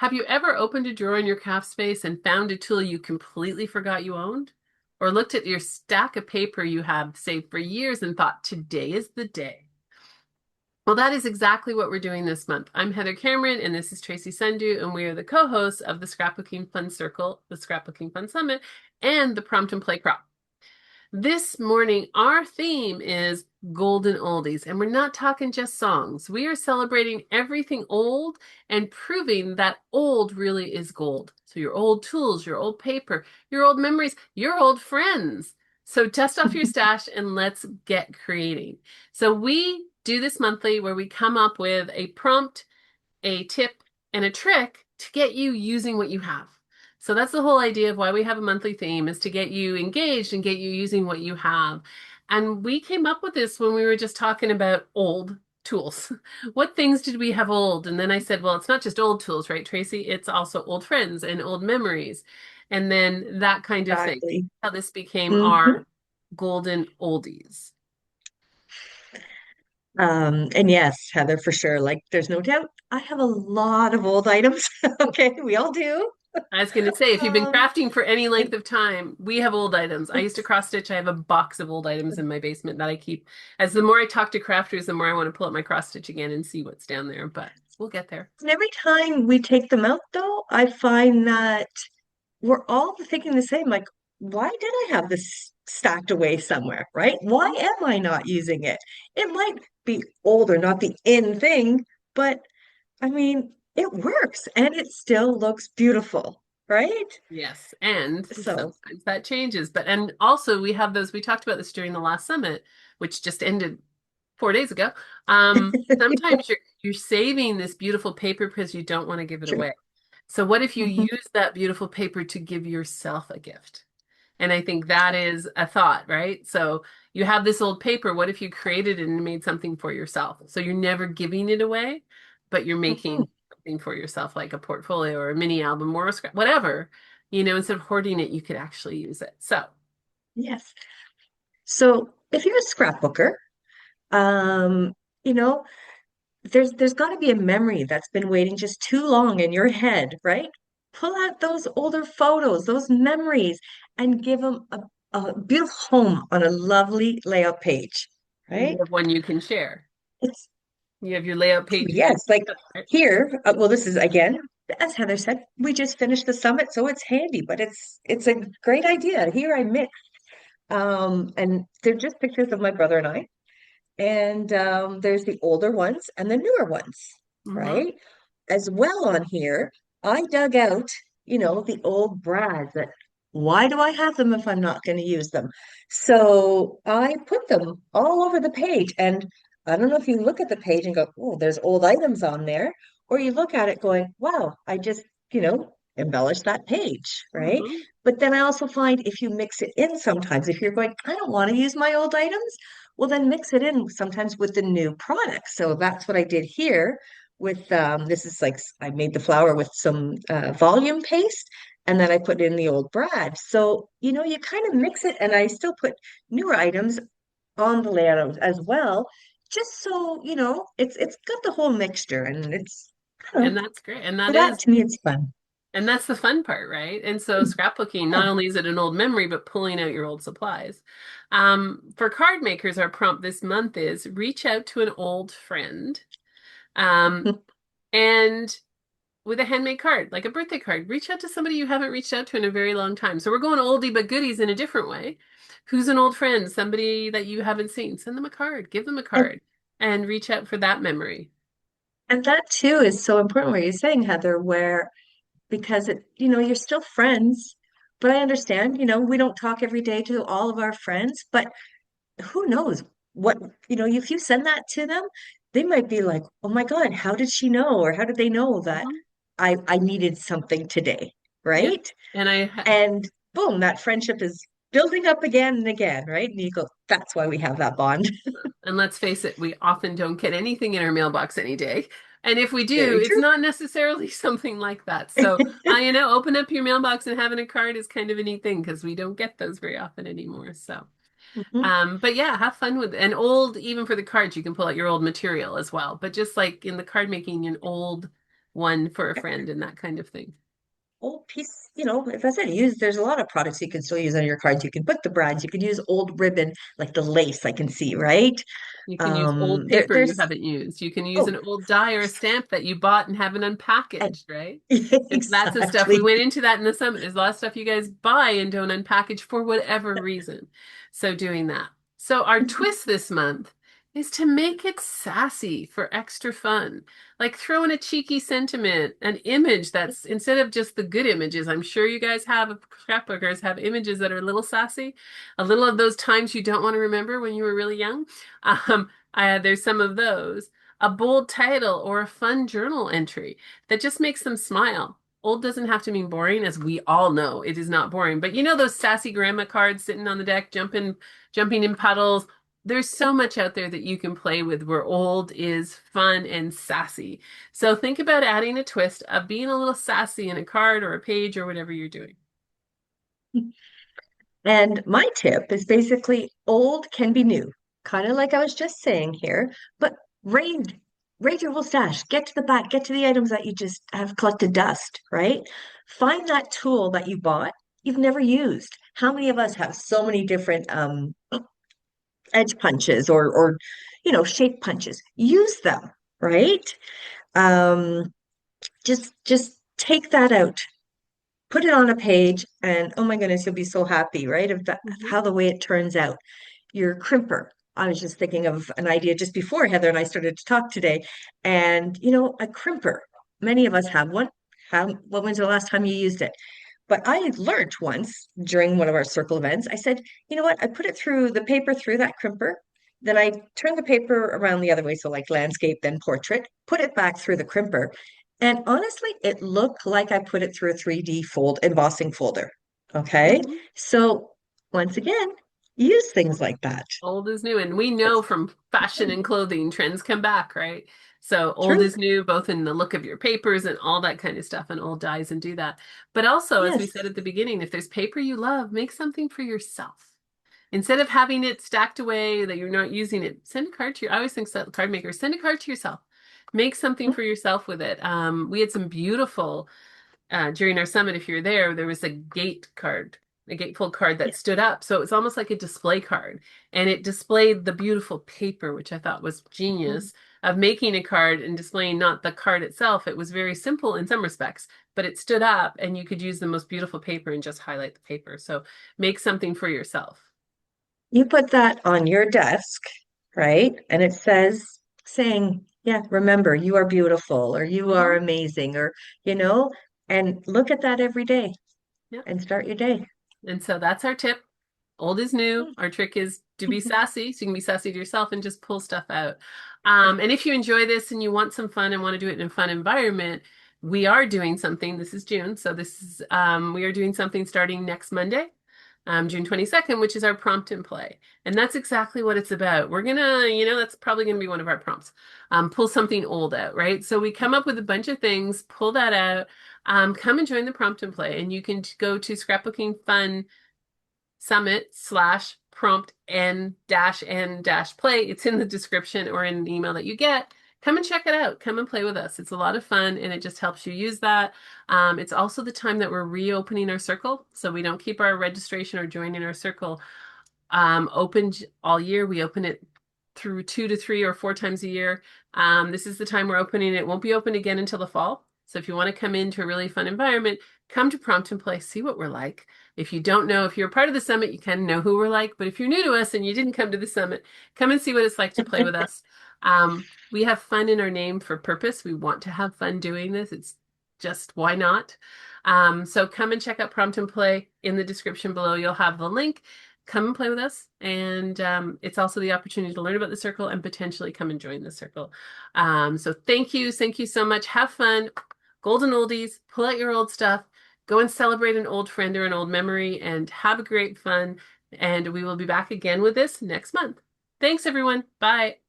Have you ever opened a drawer in your craft space and found a tool you completely forgot you owned? Or looked at your stack of paper you have saved for years and thought, today is the day? Well, that is exactly what we're doing this month. I'm Heather Cameron, and this is Tracy Sendu, and we are the co-hosts of the Scrapbooking Fun Circle, the Scrapbooking Fun Summit, and the Prompt and Play Crop. This morning, our theme is Golden Oldies, and we're not talking just songs. We are celebrating everything old and proving that old really is gold. So your old tools, your old paper, your old memories, your old friends. So dust off your stash and let's get creating. So we do this monthly where we come up with a prompt, a tip, and a trick to get you using what you have. So that's the whole idea of why we have a monthly theme, is to get you engaged and get you using what you have. And we came up with this when we were just talking about old tools. What things did we have old? And then I said, well, it's not just old tools, right, Tracy? It's also old friends and old memories. And then that kind of thing. Exactly. How this became hmm our golden oldies. And yes, Heather, for sure. Like, there's no doubt. I have a lot of old items. Okay, we all do. I was going to say, if you've been Um, crafting for any and length of time, we have old items. I used to cross stitch. I have a box of old items in my basement that I keep. As the more I talk to crafters, the more I want to pull up my cross stitch again and see what's down there. But we'll get there. every time we take them out, though, I find that we're all thinking the same. Like, why did I have this stacked away somewhere, right? Why am I not using it? It might be old or not the in thing, but I mean, it works and it still looks beautiful, right? Yes, and So, sometimes that changes. But and also we have those. We talked about this during the last summit, which just ended 4 days ago. Sometimes you're saving this beautiful paper because you don't want to give it true. away. So what if you Mhm. use that beautiful paper to give yourself a gift? And I think that is a thought, right? So you have this old paper. What if you created it and made something for yourself? So you're never giving it away, but you're Mhm. making something for yourself, like a portfolio or a mini album or a scrap, whatever. Instead of hoarding it, you could actually use it. So, Yes. So if you're a scrapbooker, um, you know, there's got to be a memory that's been waiting just too long in your head, right? Pull out those older photos, those memories, and give them a beautiful home on a lovely layout page, and you right? have one you can share. It's You have your layout page you can. yes, like Right? here. Well, this is again, as Heather said, we just finished the summit, so it's handy, but it's a great idea. Here I mix, and they're just pictures of my brother and I. And there's the older ones and the newer ones, Mm-hmm. right? As well on here, I dug out, the old brads that why do I have them if I'm not going to use them? So I put them all over the page. And I don't know if you look at the page and go, oh, there's old items on there, or you look at it going, wow, I just, embellished that page, right? Mm-hmm. But then I also find if you mix it in sometimes, if you're going, I don't want to use my old items, well, then mix it in sometimes with the new product. So that's what I did here with this is like I made the flower with some volume paste and then I put in the old brad. So, you kind of mix it and I still put newer items on the layout as well, just so, it's got the whole mixture and it's, I don't And know, that's great. And for that to me, it's fun. that's the fun part, right? And so scrapbooking, not Yeah. only is it an old memory, but pulling out your old supplies. For card makers, our prompt this month is reach out to an old friend. Um, and with a handmade card, like a birthday card, reach out to somebody you haven't reached out to in a very long time. So we're going oldie but goodies in a different way. Who's an old friend, somebody that you haven't seen? Send them a card, give them a And card, and reach out for that memory. and that too is so important what you're saying, Heather, where because you're still friends. But I understand, we don't talk every day to all of our friends, but who knows what, if you send that to them, they might be like, oh my God, how did she know? Or how did they know that Mhm. I needed something today? Yeah. Right? And And boom, that friendship is building up again and again, right? And you go, that's why we have that bond. and let's face it, we often don't get anything in our mailbox any day. And if we do, Very it's true. not necessarily something like that. So, open up your mailbox and having a card is kind of a neat thing because we don't get those very often anymore. So, Mhm. but yeah, have fun with it. And old, even for the cards, you can pull out your old material as well. But just like in the card making, an old one for a friend and that kind of thing. Old piece, if I said use, there's a lot of products you can still use on your cards. You can put the brands, you can use old ribbon, like the lace I can see, right? You can use old There, paper you there's, haven't used. You can use an oh, old die or a stamp that you bought and haven't and, unpackaged, right? It's lots of stuff. We exactly. went into that in the summit. There's a lot of stuff you guys buy and don't unpackage for whatever reason. So doing that. So our twist this month is to make it sassy for extra fun. Like throw in a cheeky sentiment, an image that's instead of just the good images. I'm sure you guys have scrapbookers have images that are a little sassy, a little of those times you don't want to remember when you were really young. There's some of those. A bold title or a fun journal entry that just makes them smile. Old doesn't have to mean boring, as we all know it is not boring. But you know those sassy grandma cards sitting on the deck, jumping in puddles. There's so much out there that you can play with where old is fun and sassy. So think about adding a twist of being a little sassy in a card or a page or whatever you're doing. And my tip is basically old can be new, kind of like I was just saying here, but raid, raid your whole stash. Get to the back, get to the items that you just have collected dust, right? Find that tool that you bought you've never used. How many of us have so many different edge punches or shape punches? Use them, right? Um, just take that out, put it on a page, and oh my goodness, you'll be so happy, right? Of Mhm. how the way it turns out. Your crimper. I was just thinking of an idea just before Heather and I started to talk today. And a crimper. Many of us have one. When was the last time you used it? But I learned once during one of our circle events, I said, you know what? I put it through the paper through that crimper. Then I turned the paper around the other way, so like landscape, then portrait, put it back through the crimper. And honestly, it looked like I put it through a 3D embossing folder. Okay. Mhm. So once again, use things like that. Old is new. And we know That's from fashion and clothing, trends come back, right? So old true. is new, both in the look of your papers and all that kind of stuff, and old dies and do that. But also, as we said Yes. at the beginning, if there's paper you love, make something for yourself. Instead of having it stacked away that you're not using it, send a card to your, I always think so, card makers, send a card to yourself. Make something for yourself with it. We had some beautiful during our summit, if you're there was a gate card, a gatefold card that stood up. So it was almost like a display card. And it displayed the beautiful paper, which I thought was genius of making a card and displaying not the card itself. It was very simple in some respects, but it stood up and you could use the most beautiful paper and just highlight the paper. So make something for yourself. You put that on your desk, right? And it saying, yeah, remember, you are beautiful or you are Uh-huh. amazing you know, and look at that every day Yeah. and start your day. And so that's our tip. Old is new. Our trick is to be sassy, so you can be sassy to yourself and just pull stuff out. And if you enjoy this and you want some fun and want to do it in a fun environment, we are doing something. This is June, so this is we are doing something starting next Monday, June 22nd, which is our prompt and play. And that's exactly what it's about. We're gonna, that's probably gonna be one of our prompts. Pull something old out, right? So we come up with a bunch of things, pull that out. Come and join the prompt and play, and you can go to Scrapbooking Fun summit/prompt n play. It's in the description or in an email that you get. Come and check it out. Come and play with us. It's a lot of fun and it just helps you use that. It's also the time that we're reopening our circle. So we don't keep our registration or joining our circle open all year. We open it through 2 to 3 or 4 times a year. This is the time we're opening it. It won't be open again until the fall. So if you want to come into a really fun environment, come to Prompt and Play, see what we're like. If you don't know, if you're a part of the summit, you kind of know who we're like. But if you're new to us and you didn't come to the summit, come and see what it's like to play with us. We have fun in our name for purpose. We want to have fun doing this. It's just why not? So come and check out Prompt and Play in the description below. You'll have the link. Come and play with us. And it's also the opportunity to learn about the circle and potentially come and join the circle. So thank you. Thank you so much. Have fun. Golden oldies, pull out your old stuff, go and celebrate an old friend or an old memory, and have a great fun. And we will be back again with this next month. Thanks, everyone. Bye.